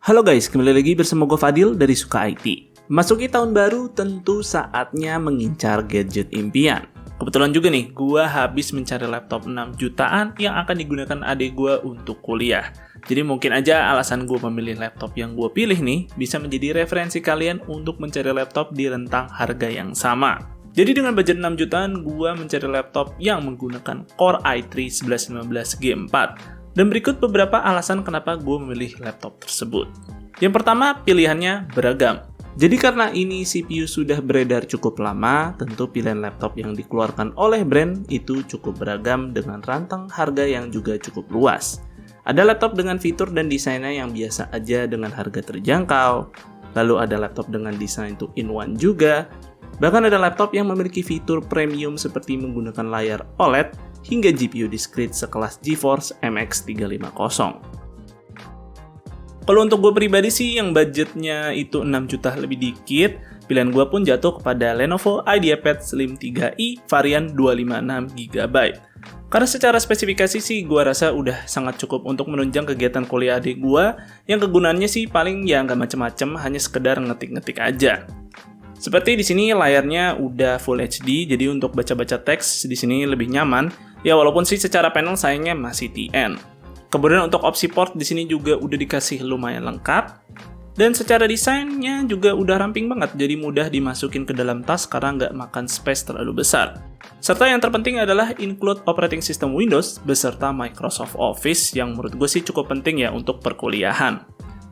Halo guys, kembali lagi bersama gue Fadil dari Suka IT. Masuki tahun baru, tentu saatnya mengincar gadget impian. Kebetulan juga nih, gue habis mencari laptop 6 jutaan yang akan digunakan adik gue untuk kuliah. Jadi mungkin aja alasan gue memilih laptop yang gue pilih nih bisa menjadi referensi kalian untuk mencari laptop di rentang harga yang sama. Jadi dengan budget 6 jutaan, gue mencari laptop yang menggunakan Core i3 1115 G4. Dan berikut beberapa alasan kenapa gue memilih laptop tersebut. Yang pertama, pilihannya beragam. Jadi karena ini CPU sudah beredar cukup lama, tentu pilihan laptop yang dikeluarkan oleh brand itu cukup beragam dengan rantang harga yang juga cukup luas. Ada laptop dengan fitur dan desainnya yang biasa aja dengan harga terjangkau. Lalu ada laptop dengan desain 2-in-1 juga. Bahkan ada laptop yang memiliki fitur premium seperti menggunakan layar OLED hingga GPU discrete sekelas GeForce MX 350. Kalau untuk gue pribadi sih yang budgetnya itu 6 juta lebih dikit, pilihan gue pun jatuh kepada Lenovo IdeaPad Slim 3i varian 256GB. Karena secara spesifikasi sih gue rasa udah sangat cukup untuk menunjang kegiatan kuliah adik gue yang kegunaannya sih paling ya nggak macem-macem, hanya sekedar ngetik-ngetik aja. Seperti di sini layarnya udah Full HD, jadi untuk baca-baca teks di sini lebih nyaman. Ya walaupun sih secara panel sayangnya masih TN. Kemudian untuk opsi port di sini juga udah dikasih lumayan lengkap. Dan secara desainnya juga udah ramping banget, jadi mudah dimasukin ke dalam tas karena nggak makan space terlalu besar. Serta yang terpenting adalah include operating system Windows beserta Microsoft Office yang menurut gue sih cukup penting ya untuk perkuliahan.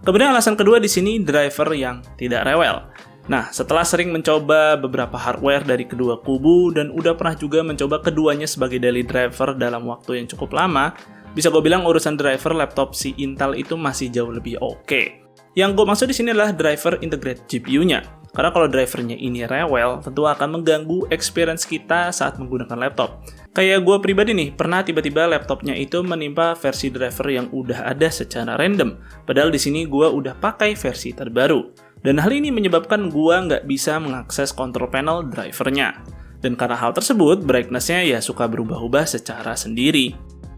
Kemudian alasan kedua di sini driver yang tidak rewel. Nah, setelah sering mencoba beberapa hardware dari kedua kubu dan udah pernah juga mencoba keduanya sebagai daily driver dalam waktu yang cukup lama, bisa gue bilang urusan driver laptop si Intel itu masih jauh lebih oke. Yang gue maksud di sini adalah driver integrate GPU-nya. Karena kalau drivernya ini rewel, tentu akan mengganggu experience kita saat menggunakan laptop. Kayak gue pribadi nih, pernah tiba-tiba laptopnya itu menimpa versi driver yang udah ada secara random. Padahal di sini gue udah pakai versi terbaru. Dan hal ini menyebabkan gue nggak bisa mengakses control panel drivernya. Dan karena hal tersebut, brightness-nya ya suka berubah-ubah secara sendiri.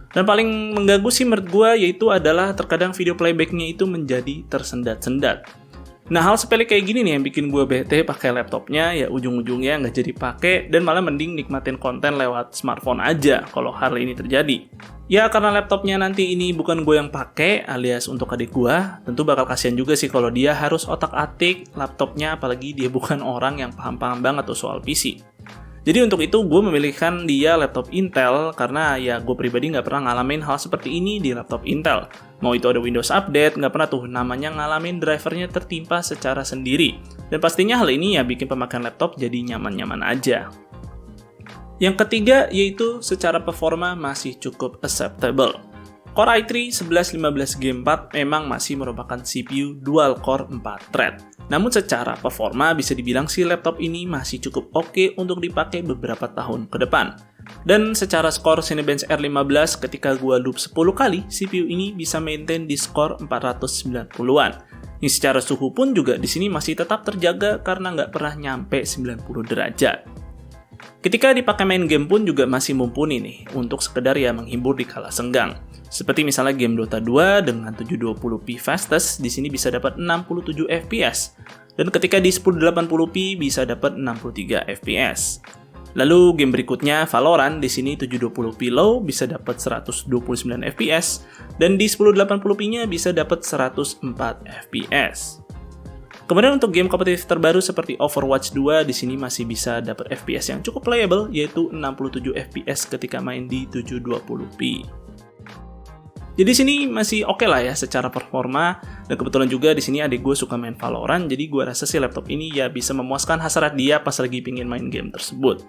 Dan paling mengganggu sih menurut gue yaitu adalah terkadang video playback-nya itu menjadi tersendat-sendat. Nah, hal sepele kayak gini nih yang bikin gue bete pakai laptopnya, ya ujung-ujungnya nggak jadi pakai dan malah mending nikmatin konten lewat smartphone aja kalau hal ini terjadi. Ya karena laptopnya nanti ini bukan gue yang pakai alias untuk adik gue, tentu bakal kasihan juga sih kalau dia harus otak-atik laptopnya apalagi dia bukan orang yang paham-paham banget tuh soal PC. Jadi untuk itu gue memilihkan dia laptop Intel karena ya gue pribadi nggak pernah ngalamin hal seperti ini di laptop Intel. Mau itu ada Windows Update, nggak pernah tuh namanya ngalamin drivernya tertimpa secara sendiri. Dan pastinya hal ini ya bikin pemakaian laptop jadi nyaman-nyaman aja. Yang ketiga yaitu secara performa masih cukup acceptable. Core i3 1115 G4 memang masih merupakan CPU dual core 4 thread. Namun secara performa bisa dibilang si laptop ini masih cukup oke untuk dipakai beberapa tahun ke depan. Dan secara skor Cinebench R15 ketika gua loop 10 kali, CPU ini bisa maintain di skor 490-an. Ini secara suhu pun juga di sini masih tetap terjaga karena nggak pernah nyampe 90 derajat. Ketika dipakai main game pun juga masih mumpuni nih untuk sekedar ya menghibur di kala senggang. Seperti misalnya game Dota 2 dengan 720p fastest di sini bisa dapat 67 fps dan ketika di 1080p bisa dapat 63 fps. Lalu game berikutnya Valorant di sini 720p low bisa dapat 129 fps dan di 1080p-nya bisa dapat 104 fps. Kemudian untuk game kompetitif terbaru seperti Overwatch 2 di sini masih bisa dapat FPS yang cukup playable yaitu 67 FPS ketika main di 720p. Jadi sini masih oke lah ya secara performa dan kebetulan juga di sini adik gue suka main Valorant jadi gue rasa sih laptop ini ya bisa memuaskan hasrat dia pas lagi pingin main game tersebut.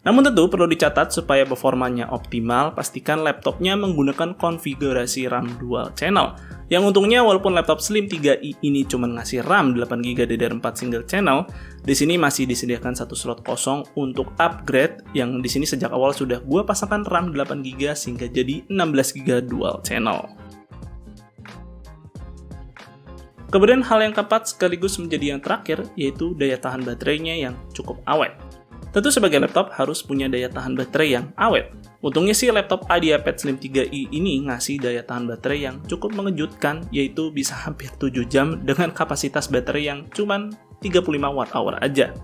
Namun tentu perlu dicatat supaya performanya optimal, pastikan laptopnya menggunakan konfigurasi RAM dual channel. Yang untungnya walaupun laptop Slim 3i ini cuma ngasih RAM 8GB DDR4 single channel, di sini masih disediakan satu slot kosong untuk upgrade yang di sini sejak awal sudah gue pasangkan RAM 8GB sehingga jadi 16GB dual channel. Kemudian hal yang keempat sekaligus menjadi yang terakhir yaitu daya tahan baterainya yang cukup awet. Tentu sebagai laptop harus punya daya tahan baterai yang awet. Untungnya sih laptop IdeaPad Slim 3i ini ngasih daya tahan baterai yang cukup mengejutkan, yaitu bisa hampir 7 jam dengan kapasitas baterai yang cuman 35 Wh aja.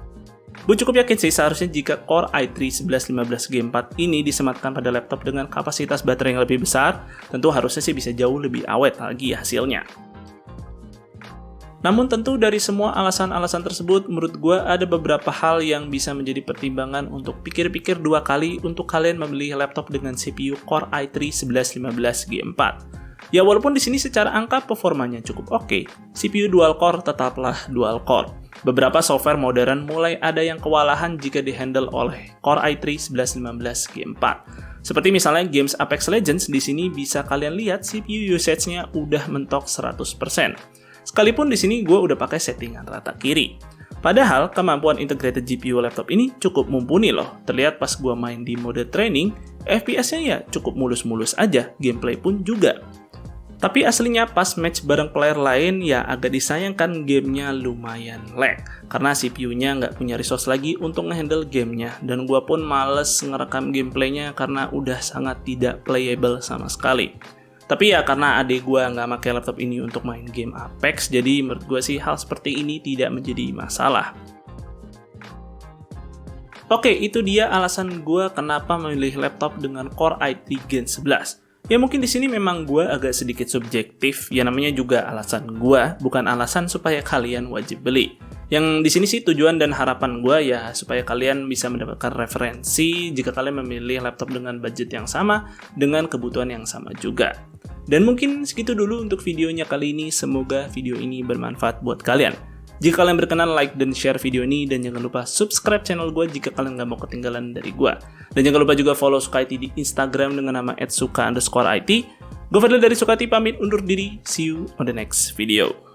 Gue cukup yakin sih seharusnya jika Core i3 1115 Gen 4 ini disematkan pada laptop dengan kapasitas baterai yang lebih besar, tentu harusnya sih bisa jauh lebih awet lagi hasilnya. Namun tentu dari semua alasan-alasan tersebut, menurut gue ada beberapa hal yang bisa menjadi pertimbangan untuk pikir-pikir 2 kali untuk kalian membeli laptop dengan CPU Core i3 1115 Gen 4. Ya walaupun di sini secara angka performanya cukup oke, CPU dual core tetaplah dual core. Beberapa software modern mulai ada yang kewalahan jika dihandle oleh Core i3 1115 Gen 4. Seperti misalnya games Apex Legends, di sini bisa kalian lihat CPU usage-nya udah mentok 100%. Sekalipun di sini gue udah pakai settingan rata kiri. Padahal kemampuan integrated GPU laptop ini cukup mumpuni loh. Terlihat pas gue main di mode training, FPS-nya ya cukup mulus-mulus aja, gameplay pun juga. Tapi aslinya pas match bareng player lain ya agak disayangkan gamenya lumayan lag. Karena CPU-nya nggak punya resource lagi untuk ngehandle gamenya. Dan gue pun males ngerekam gameplaynya karena udah sangat tidak playable sama sekali. Tapi ya karena adik gue nggak pakai laptop ini untuk main game Apex, jadi menurut gue sih hal seperti ini tidak menjadi masalah. Oke, itu dia alasan gue kenapa memilih laptop dengan Core i3 Gen 11. Ya mungkin di sini memang gue agak sedikit subjektif, ya namanya juga alasan gue, bukan alasan supaya kalian wajib beli. Yang di sini sih tujuan dan harapan gue ya supaya kalian bisa mendapatkan referensi jika kalian memilih laptop dengan budget yang sama, dengan kebutuhan yang sama juga. Dan mungkin segitu dulu untuk videonya kali ini, semoga video ini bermanfaat buat kalian. Jika kalian berkenan, like dan share video ini, dan jangan lupa subscribe channel gue jika kalian gak mau ketinggalan dari gue. Dan jangan lupa juga follow Sukaiti di Instagram dengan nama @suka_it. Gue Fadil dari Sukaiti pamit undur diri, see you on the next video.